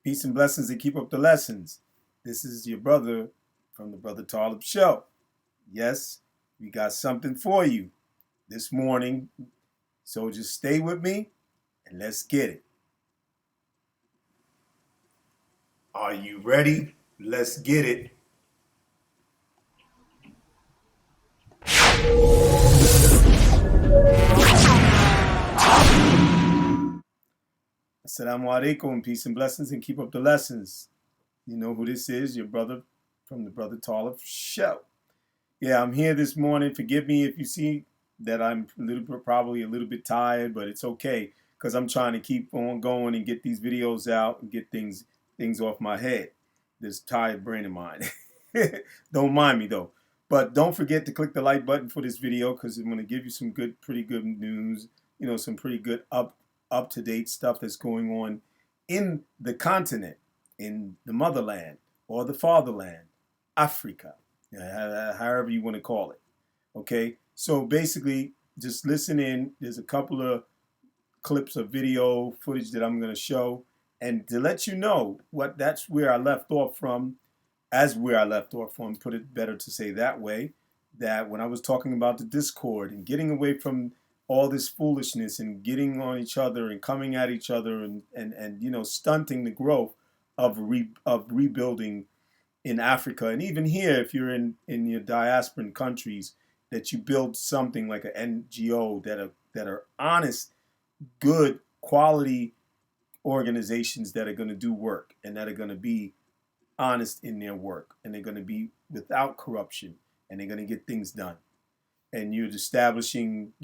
Peace and blessings and keep up the lessons. This is your brother from the Brother Talib Show. Yes, we got something for you this morning. So just stay with me and let's get it. Are you ready? Let's get it. Assalamu alaikum, peace and blessings and keep up the lessons. You know who this is, your brother from the Brother Talib Show. Yeah, I'm here this morning. Forgive me if you see that I'm probably a little bit tired, but it's okay because I'm trying to keep on going and get these videos out and get things off my head. This tired brain of mine. Don't mind me though. But don't forget to click the like button for this video because I'm going to give you some pretty good news. Some pretty good up to date stuff that's going on in the continent, in the motherland or the fatherland, Africa. However you want to call it. Okay, so basically just listen in. There's a couple of clips of video footage that I'm going to show, and to let you know that's where I left off from, put it better to say that way, that when I was talking about the discord and getting away from all this foolishness and getting on each other and coming at each other and stunting the growth of rebuilding in Africa, and even here, if you're in your diasporan countries, that you build something like an NGO that are honest, good, quality organizations that are going to do work and that are going to be honest in their work, and they're going to be without corruption, and they're going to get things done. And you're establishing,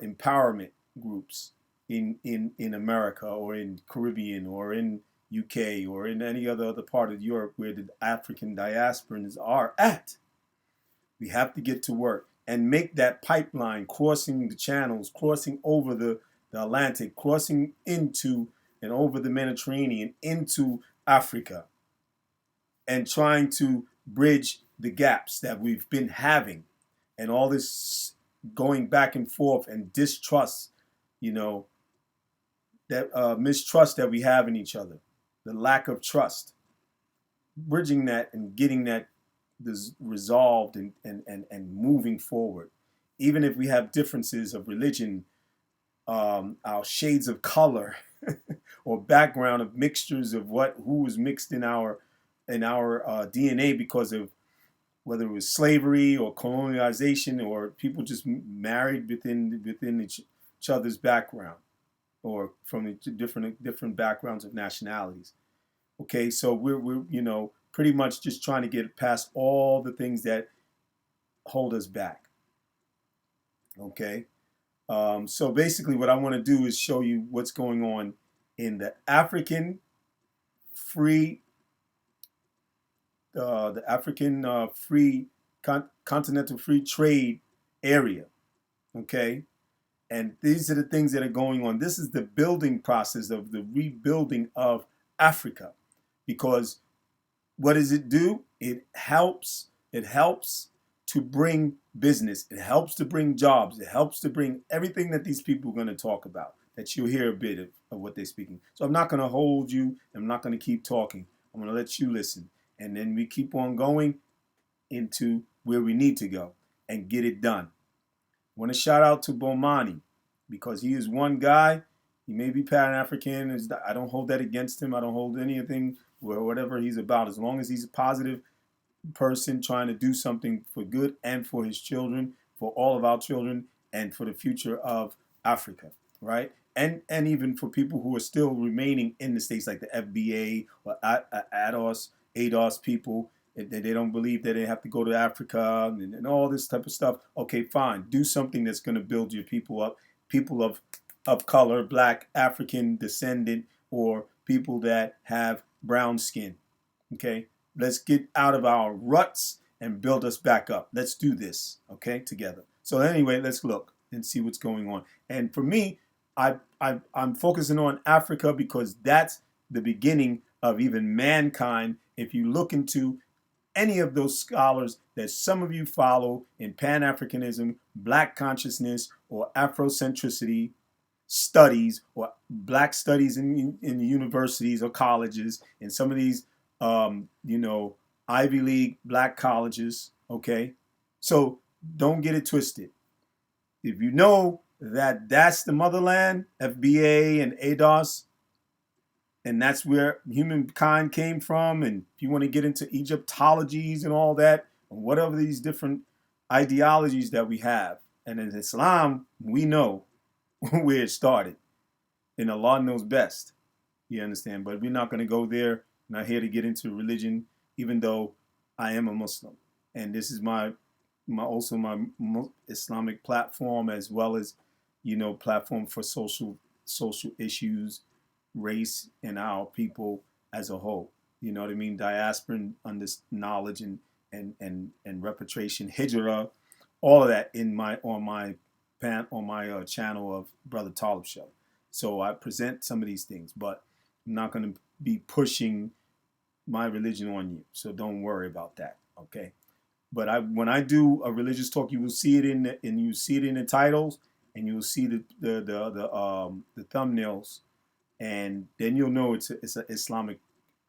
empowerment groups in America or in Caribbean or in UK or in any other part of Europe where the African diasporans are at. We have to get to work and make that pipeline, crossing the channels, crossing over the Atlantic, crossing into and over the Mediterranean into Africa, and trying to bridge the gaps that we've been having, and all this going back and forth and distrust, that mistrust that we have in each other, the lack of trust, bridging that and getting that resolved and moving forward. Even if we have differences of religion, our shades of color, or background of mixtures of who was mixed in our DNA because of whether it was slavery or colonialization or people just married within each other's background, or from different backgrounds of nationalities. Okay, so we're pretty much just trying to get past all the things that hold us back. Okay, so basically what I want to do is show you what's going on in the African free, continental free trade area. Okay, and these are the things that are going on. This is the building process of the rebuilding of Africa, because what does it do? It helps to bring business. It helps to bring jobs. It helps to bring everything that these people are going to talk about, that you'll hear a bit of what they're speaking. So I'm not going to hold you. I'm not going to keep talking. I'm going to let you listen. And then we keep on going into where we need to go and get it done. I want to shout out to Bomani, because he is one guy. He may be Pan-African. I don't hold that against him. I don't hold anything, whatever he's about, as long as he's a positive person trying to do something for good and for his children, for all of our children, and for the future of Africa, right? And even for people who are still remaining in the States, like the FBA or ADOS people. They don't believe that they have to go to Africa and all this type of stuff. Okay, fine. Do something that's going to build your people up. People of color, black, African descendant, or people that have brown skin. Okay, let's get out of our ruts and build us back up. Let's do this, okay, together. So anyway, let's look and see what's going on. And for me, I'm focusing on Africa because that's the beginning of even mankind. If you look into any of those scholars that some of you follow in Pan-Africanism, Black consciousness, or Afrocentricity, studies or black studies in the universities or colleges, in some of these, you know, Ivy League black colleges. Okay, so don't get it twisted. If you know that that's the motherland, FBA and ADOS, and that's where humankind came from, and if you want to get into Egyptologies and all that, and whatever these different ideologies that we have, and in Islam, we know where it started, and Allah knows best. You understand? But we're not going to go there. I'm not here to get into religion, even though I am a Muslim, and this is my also my Islamic platform, as well as, you know, platform for social issues, race, and our people as a whole. You know what I mean? Diasporan knowledge and repatriation, hijrah, all of that in my on my channel of Brother Talib Show. So I present some of these things, but I'm not going to be pushing my religion on you. So don't worry about that. Okay. But when I do a religious talk, you will see it in the titles, and you will see the thumbnails, and then you'll know it's an Islamic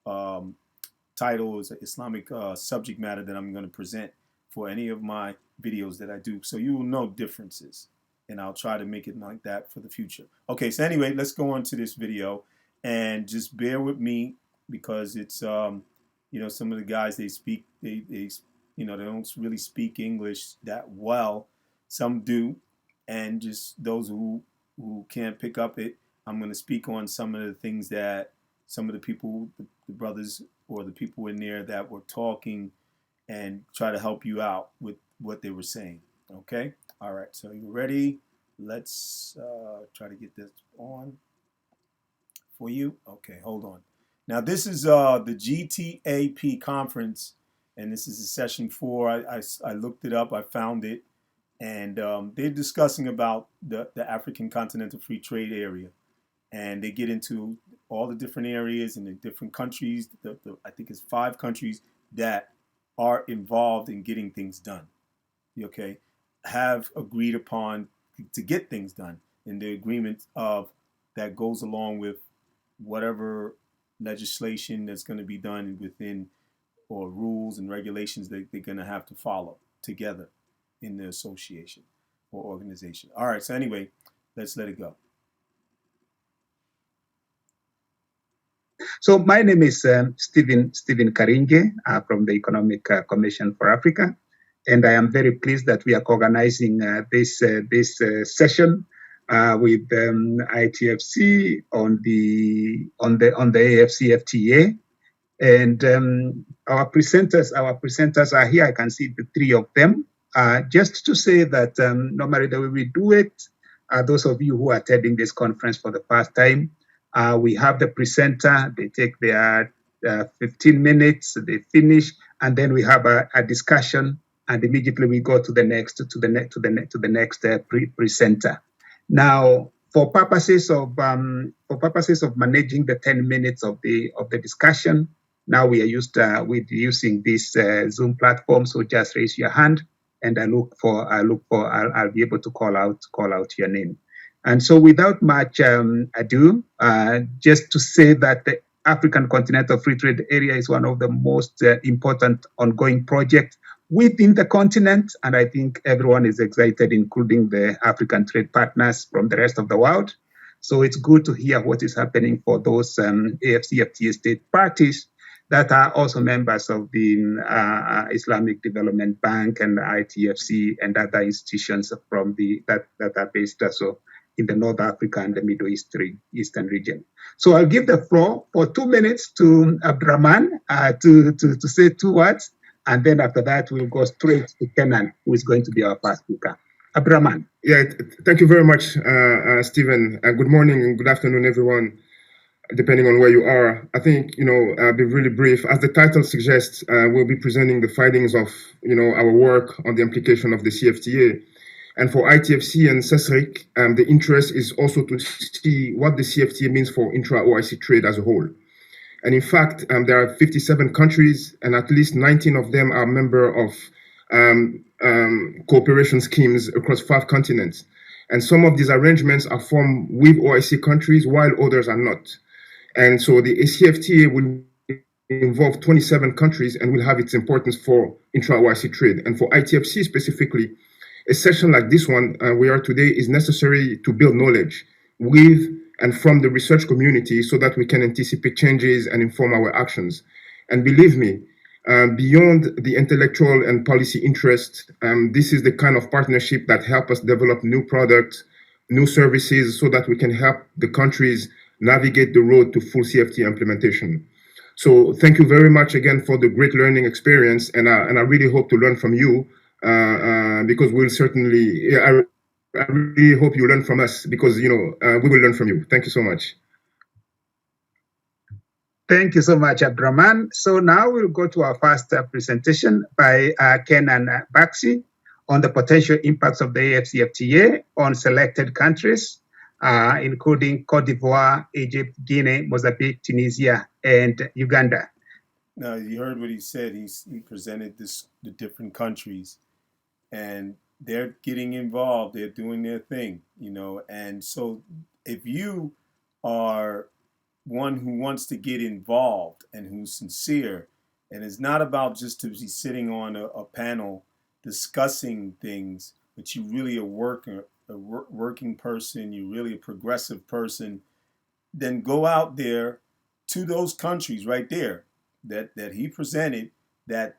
title, it's an Islamic subject matter that I'm going to present for any of my videos that I do. So you will know differences, and I'll try to make it like that for the future. Okay, so anyway, let's go on to this video, and just bear with me, because it's you know, some of the guys, they speak, they you know, they don't really speak English that well. Some do, and just those who can't pick up it, I'm going to speak on some of the things that some of the people, the brothers or the people in there that were talking, and try to help you out with what they were saying. Okay? All right, so you ready? Let's try to get this on for you. Okay, hold on. Now, this is the GTAP conference, and this is session 4. I looked it up, I found it, and they're discussing about the African Continental Free Trade Area, and they get into all the different areas and the different countries. I think it's 5 countries that are involved in getting things done. Okay, have agreed upon to get things done in the agreement of that goes along with whatever legislation that's going to be done within, or rules and regulations that they're going to have to follow together in the association or organization. All right, so anyway, let's let it go. So my name is Stephen Karinge from the Economic Commission for Africa, and I am very pleased that we are organizing this session with ITFC on the AfCFTA. And our presenters are here. I can see the 3 of them. Just to say that normally the way we do it, those of you who are attending this conference for the first time, we have the presenter. They take their 15 minutes, they finish, and then we have a discussion, and immediately we go to the next presenter. Now, for purposes of managing the 10 minutes of the discussion, now we are using this Zoom platform. So just raise your hand, and I'll be able to call out your name. And so, without much ado, just to say that the African Continental Free Trade Area is one of the most important ongoing projects within the continent, and I think everyone is excited, including the African trade partners from the rest of the world. So it's good to hear what is happening for those AfCFTA state parties that are also members of the Islamic Development Bank and ITFC and other institutions from that are based also in the North Africa and the Middle Eastern region. So I'll give the floor for 2 minutes to Abdraman to say 2 words, and then after that we'll go straight to Kenan, who is going to be our first speaker. Abdraman. Yeah, thank you very much, Stephen. Good morning and good afternoon, everyone, depending on where you are. I think, I'll be really brief. As the title suggests, we'll be presenting the findings of, our work on the implication of the CFTA. And for ITFC and CESRIC, the interest is also to see what the CFTA means for intra-OIC trade as a whole. And in fact, there are 57 countries, and at least 19 of them are member of cooperation schemes across 5 continents. And some of these arrangements are formed with OIC countries while others are not. And so the AfCFTA will involve 27 countries and will have its importance for intra-OIC trade. And for ITFC specifically, a session like this one we are today is necessary to build knowledge with and from the research community so that we can anticipate changes and inform our actions. And believe me, beyond the intellectual and policy interest, this is the kind of partnership that help us develop new products, new services, so that we can help the countries navigate the road to full CFTA implementation. So thank you very much again for the great learning experience, and I really hope to learn from you because we'll certainly. I really hope you learn from us because we will learn from you. Thank you so much. Thank you so much, Abdurrahman. So now we'll go to our first presentation by Kenan Baxi on the potential impacts of the AfCFTA on selected countries, including Cote d'Ivoire, Egypt, Guinea, Mozambique, Tunisia, and Uganda. Now, you heard what he said. He presented the different countries, and they're getting involved. They're doing their thing, And so if you are one who wants to get involved and who's sincere, and it's not about just to be sitting on a panel discussing things, but you really a working person, you're really a progressive person, then go out there to those countries right there that he presented, that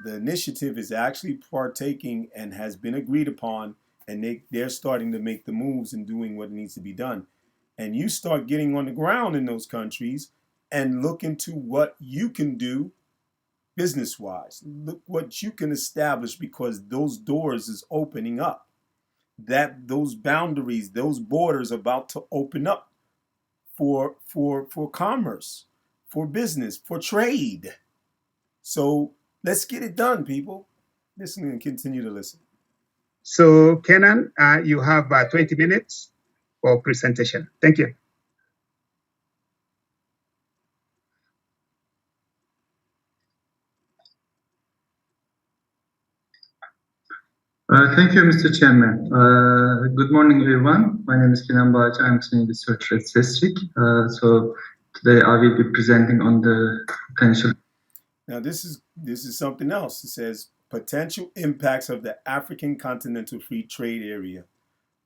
the initiative is actually partaking and has been agreed upon, and they're starting to make the moves and doing what needs to be done. And you start getting on the ground in those countries and look into what you can do business-wise. Look what you can establish, because those doors is opening up. Those boundaries, those borders are about to open up for commerce, for business, for trade. So let's get it done, people. Listen and continue to listen. So Kenan, you have 20 minutes for presentation. Thank you. Thank you, Mr. Chairman. Good morning, everyone. My name is Kenan Bağcı. I'm senior researcher at CESRIC. So today I will be presenting on the potential. Now this is something else. It says potential impacts of the African Continental Free Trade Area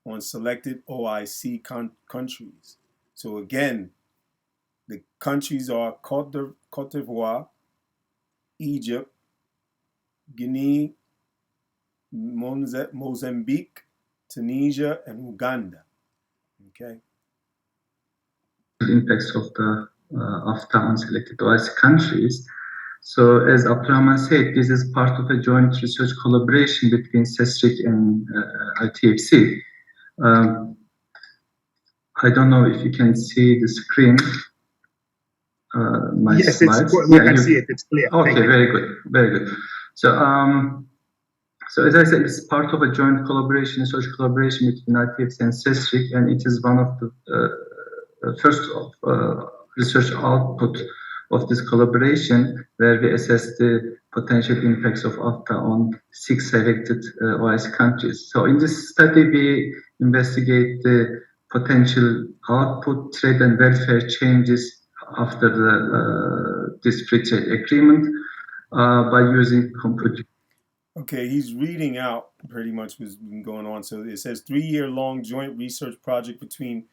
on selected OIC countries. So again, the countries are Cote d'Ivoire, Egypt, Guinea, Mozambique, Tunisia, and Uganda. Okay. Impacts of the AfTA on selected OIC countries. So as Abdurrahman said, this is part of a joint research collaboration between CESRIC and ITFC. I don't know if you can see the screen. My yes, slides. we can see it. It's clear. Okay, very good, very good. So, so as I said, it's part of a joint collaboration, research collaboration between ITFC and CESRIC, and it is one of the first research output of this collaboration, where we assess the potential impacts of AfTA on 6 selected OIC countries. So in this study, we investigate the potential output, trade and welfare changes after this free trade agreement by using computer. Okay, he's reading out pretty much what's been going on. So it says 3-year-long joint research project between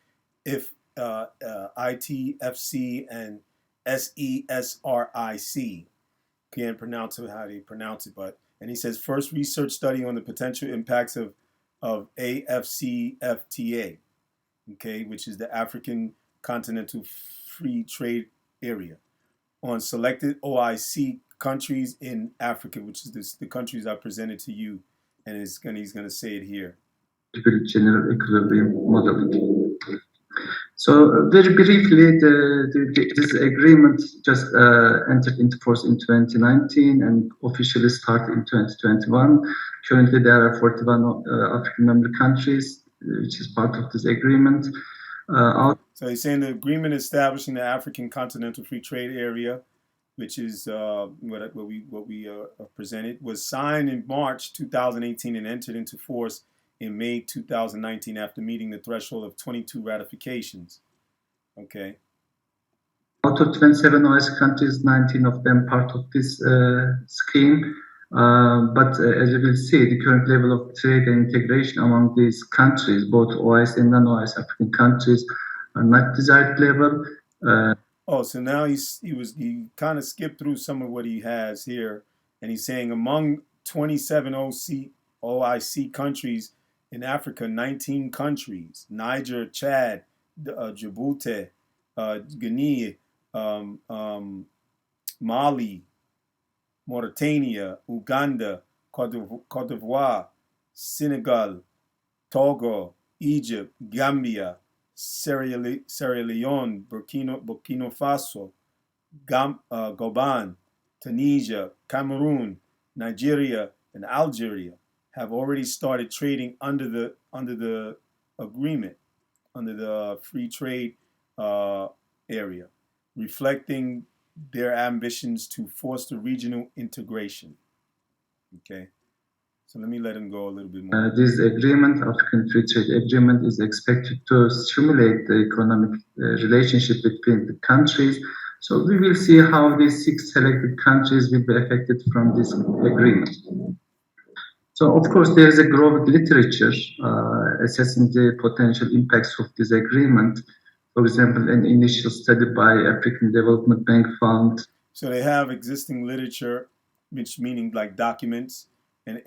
ITFC and SESRIC. Can't pronounce it how they pronounce it, and he says first research study on the potential impacts of AfCFTA, okay, which is the African Continental Free Trade Area, on selected OIC countries in Africa, which is the countries I presented to you, and he's going to say it here. General equilibrium modeling. So very briefly, this agreement just entered into force in 2019 and officially started in 2021. Currently, there are 41 African member countries, which is part of this agreement. So he's saying the agreement establishing the African Continental Free Trade Area, which is what we presented, was signed in March 2018 and entered into force in May 2019 after meeting the threshold of 22 ratifications. Okay. Out of 27 OS countries, 19 of them part of this scheme. But as you will see, the current level of trade and integration among these countries, both OS and non-OS African countries, are not desired level. Oh, so now he kind of skipped through some of what he has here, and he's saying among 27 OIC countries in Africa, 19 countries: Niger, Chad, Djibouti, Guinea, Mali, Mauritania, Uganda, Cote d'Ivoire, Senegal, Togo, Egypt, Gambia, Sierra Leone, Burkina Faso, Gabon, Tunisia, Cameroon, Nigeria, and Algeria have already started trading under the agreement, under the free trade area, reflecting their ambitions to foster regional integration. Okay, so let me let him go a little bit more. This agreement, African Free Trade Agreement, is expected to stimulate the economic relationship between the countries. So we will see how these 6 selected countries will be affected from this agreement. So of course there is a growing literature assessing the potential impacts of this agreement. For example, an initial study by African Development Bank found. So they have existing literature, which meaning like documents, and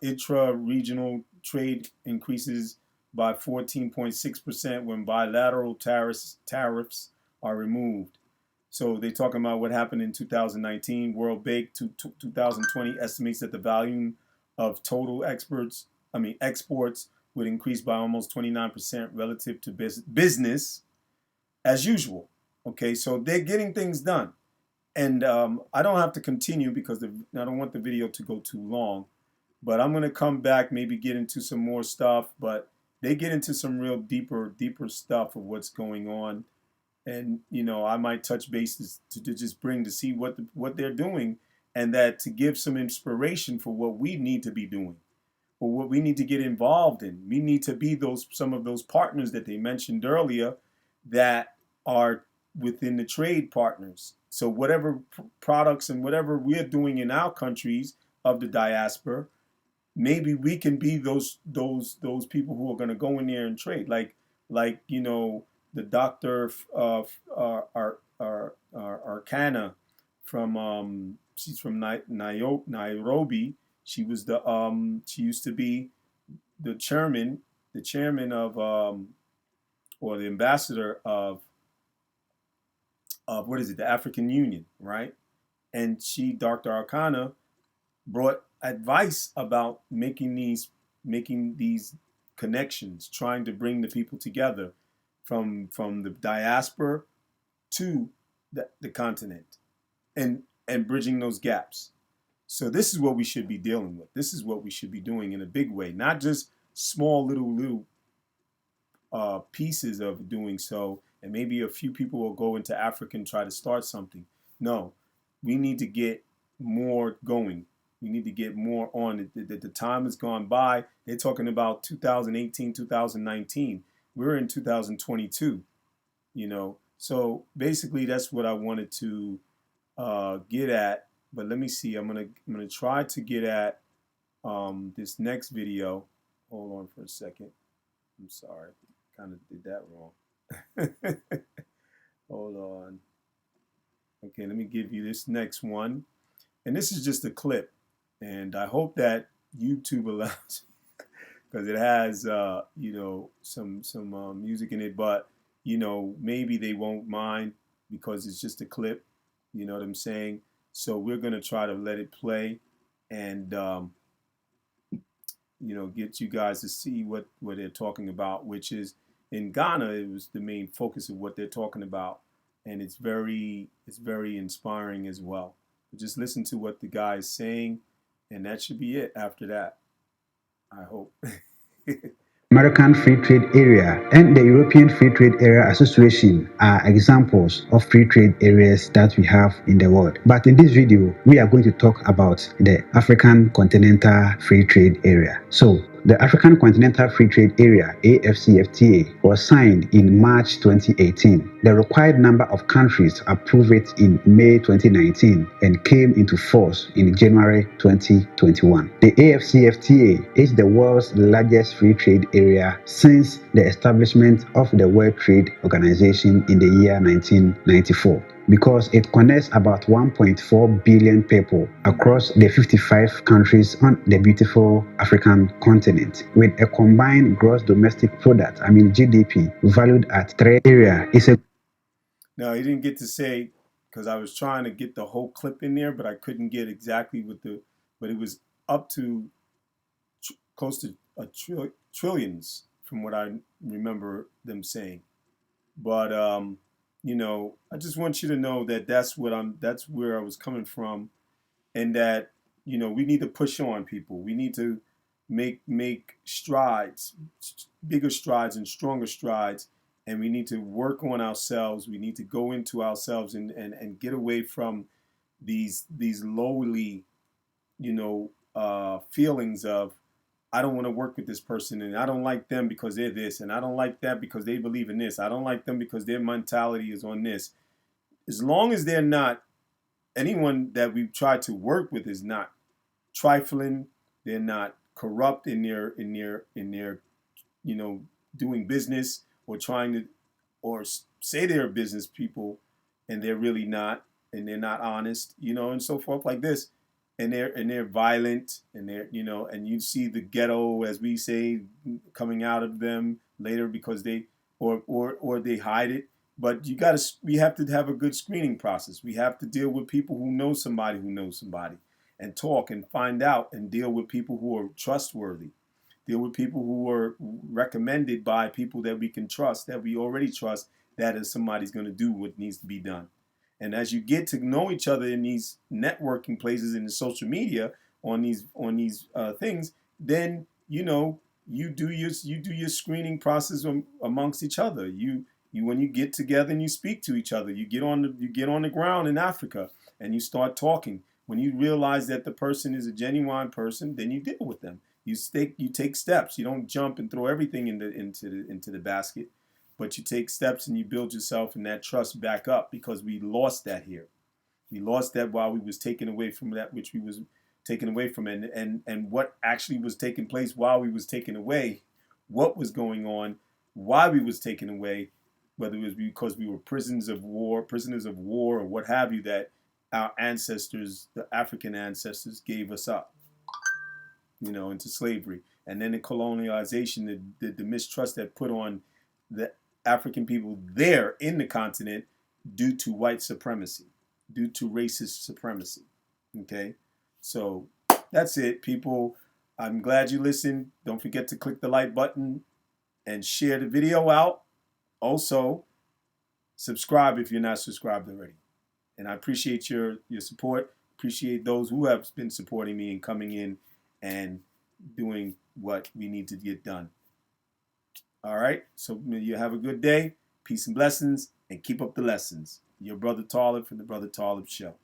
intra-regional trade increases by 14.6% when bilateral tariffs are removed. So they're talking about what happened in 2019. World Bank 2020 estimates that the volume of total exports would increase by almost 29% relative to business as usual. Okay, so they're getting things done. And I don't have to continue because I don't want the video to go too long. But I'm going to come back, maybe get into some more stuff. But they get into some real deeper stuff of what's going on. And, you know, I might touch bases to just bring to see what they're doing, and that to give some inspiration for what we need to be doing, or what we need to get involved in. We need to be some of those partners that they mentioned earlier that are within the trade partners. So whatever products and whatever we're doing in our countries of the diaspora, maybe we can be those people who are going to go in there and trade. Like you know, the Dr. Arcana from she's from Nairobi. She was she used to be the chairman of or the ambassador of what is it, the African Union, right? And Dr. Arcana, brought advice about making these connections, trying to bring the people together from the diaspora to the continent, and bridging those gaps. So this is what we should be dealing with. This is what we should be doing in a big way, not just small little pieces of doing so, and maybe a few people will go into Africa and try to start something. No, we need to get more going. We need to get more on. The time has gone by. They're talking about 2018, 2019. We're in 2022, you know. So basically that's what I wanted to get at. But let me see. I'm gonna try to get at this next video. Hold on for a second. I'm sorry. Kind of did that wrong. Hold on. Okay, let me give you this next one. And this is just a clip. And I hope that YouTube allows, because it has, you know, some music in it. But, you know, maybe they won't mind because it's just a clip. You know what I'm saying? So we're going to try to let it play and, you know, get you guys to see what they're talking about, which is in Ghana, it was the main focus of what they're talking about. And it's very inspiring as well. But just listen to what the guy is saying, and that should be it after that, I hope. American Free Trade Area and the European Free Trade Area Association are examples of free trade areas that we have in the world. But in this video, we are going to talk about the African Continental Free Trade Area. So, The African Continental Free Trade Area (AfCFTA) was signed in March 2018. The required number of countries approved it in May 2019 and came into force in January 2021. The AfCFTA is the world's largest free trade area since the establishment of the World Trade Organization in the year 1994, because it connects about 1.4 billion people across the 55 countries on the beautiful African continent, with a combined gross domestic product, GDP, valued at 3 area is a. Now, he didn't get to say, because I was trying to get the whole clip in there, but I couldn't get exactly but it was up to close to trillions from what I remember them saying. But I just want you to know that that's where I was coming from, and that we need to push on people. We need to make strides, bigger strides and stronger strides, and we need to work on ourselves. We need to go into ourselves and get away from these lowly feelings of, I don't want to work with this person, and I don't like them because they're this, and I don't like that because they believe in this. I don't like them because their mentality is on this. As long as they're not, anyone that we've tried to work with is not trifling, they're not corrupt in their doing business, or trying to, or say they're business people and they're really not, and they're not honest, and so forth like this. And they're violent, and they're and you see the ghetto, as we say, coming out of them later, because they or they hide it. But we have to have a good screening process. We have to deal with people who know somebody, and talk and find out, and deal with people who are trustworthy. Deal with people who are recommended by people that we can trust, that we already trust, that if somebody's going to do what needs to be done. And as you get to know each other in these networking places, in the social media, on these things, then you do your screening process amongst each other. You when you get together and you speak to each other, you get on the ground in Africa and you start talking. When you realize that the person is a genuine person, then you deal with them. You take steps. You don't jump and throw everything into the basket. But you take steps and you build yourself and that trust back up, because we lost that here. We lost that while we was taken away from that which we was taken away from, and what actually was taking place while we was taken away, what was going on, why we was taken away, whether it was because we were prisoners of war, or what have you, that our ancestors, the African ancestors, gave us up, into slavery. And then the colonialization, the mistrust that put on the African people there in the continent, due to white supremacy, due to racist supremacy. Okay? So that's it, people. I'm glad you listened. Don't forget to click the like button and share the video out. Also, subscribe if you're not subscribed already. And I appreciate your support. Appreciate those who have been supporting me and coming in and doing what we need to get done. All right, so you have a good day. Peace and blessings, and keep up the lessons. Your brother Talib from the Brother Talib Show.